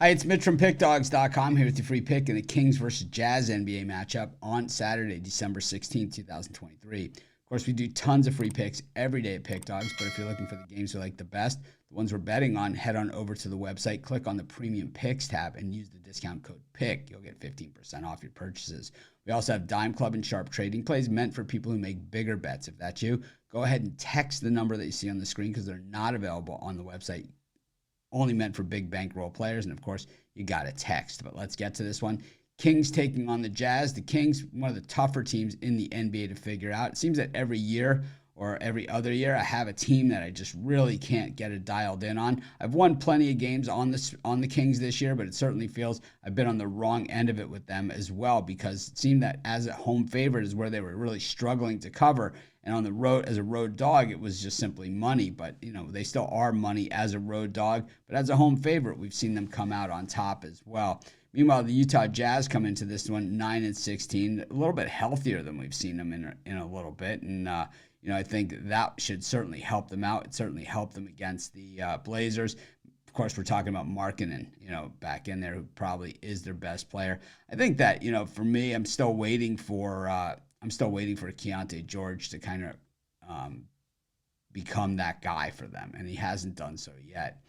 Hi, it's Mitch from Pickdawgz.com here with your free pick in the Kings versus Jazz NBA matchup on Saturday, December 16th, 2023. Of course, we do tons of free picks every day at Pickdawgz, but if you're looking for the games we like the best, the ones we're betting on, head on over to the website, click on the Premium Picks tab, and use the discount code PICK. You'll get 15% off your purchases. We also have Dime Club and Sharp Trading Plays meant for people who make bigger bets. If that's you, go ahead and text the number that you see on the screen because they're not available on the website. Only meant for big bankroll players, and of course, you got to text. But let's get to this one. Kings taking on the Jazz. The Kings, one of the tougher teams in the NBA to figure out. It seems that every year or every other year, I have a team that I just really can't get it dialed in on. I've won plenty of games on the Kings this year, but it certainly feels I've been on the wrong end of it with them as well, because it seemed that as a home favorite is where they were really struggling to cover. And on the road, as a road dog, it was just simply money. But, they still are money as a road dog. But as a home favorite, we've seen them come out on top as well. Meanwhile, the Utah Jazz come into this one 9-16, a little bit healthier than we've seen them in a little bit. And, I think that should certainly help them out. It certainly helped them against the Blazers. Of course, we're talking about Markkanen, back in there, who probably is their best player. I think that, for me, I'm still waiting for Keontae George to kind of become that guy for them, and he hasn't done so yet.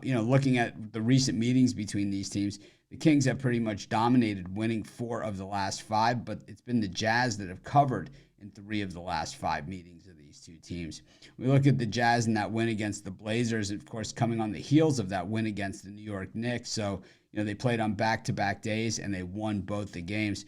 Looking at the recent meetings between these teams, the Kings have pretty much dominated, winning 4 of the last 5, but it's been the Jazz that have covered in 3 of the last 5 meetings of these two teams. We look at the Jazz and that win against the Blazers, of course, coming on the heels of that win against the New York Knicks. So, they played on back-to-back days, and they won both the games.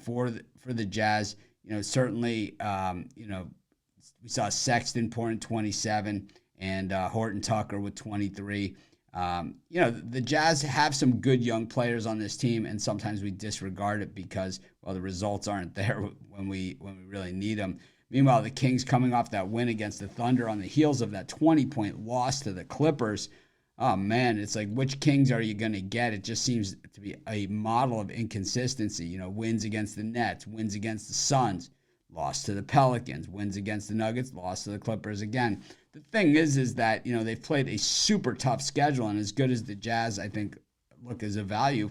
For the Jazz, certainly, we saw Sexton pouring 27 and Horton Tucker with 23. The Jazz have some good young players on this team, and sometimes we disregard it because, well, the results aren't there when we really need them. Meanwhile, the Kings coming off that win against the Thunder on the heels of that 20-point loss to the Clippers. Oh, man, it's like, which Kings are you going to get? It just seems to be a model of inconsistency. Wins against the Nets, wins against the Suns, lost to the Pelicans, wins against the Nuggets, lost to the Clippers again. The thing is that, they've played a super tough schedule, and as good as the Jazz, I think, look as a value,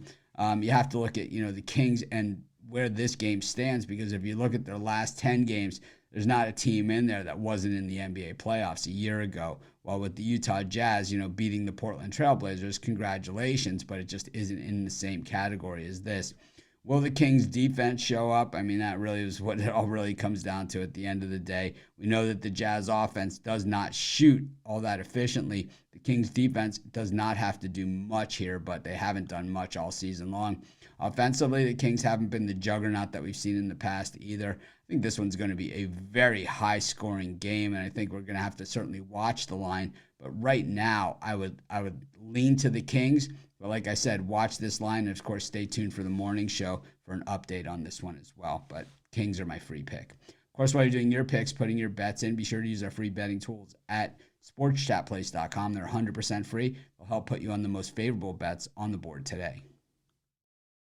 you have to look at, the Kings and where this game stands, because if you look at their last 10 games, there's not a team in there that wasn't in the NBA playoffs a year ago. While with the Utah Jazz, beating the Portland Trailblazers, congratulations, but it just isn't in the same category as this. Will the Kings defense show up? I mean, that really is what it all really comes down to at the end of the day. We know that the Jazz offense does not shoot all that efficiently. The Kings defense does not have to do much here, but they haven't done much all season long. Offensively, the Kings haven't been the juggernaut that we've seen in the past either. I think this one's going to be a very high-scoring game, and I think we're going to have to certainly watch the line. But right now, I would lean to the Kings. But like I said, watch this line, and of course, stay tuned for the morning show for an update on this one as well. But Kings are my free pick. Of course, while you're doing your picks, putting your bets in, be sure to use our free betting tools at sportschatplace.com. They're 100% free. They'll help put you on the most favorable bets on the board today.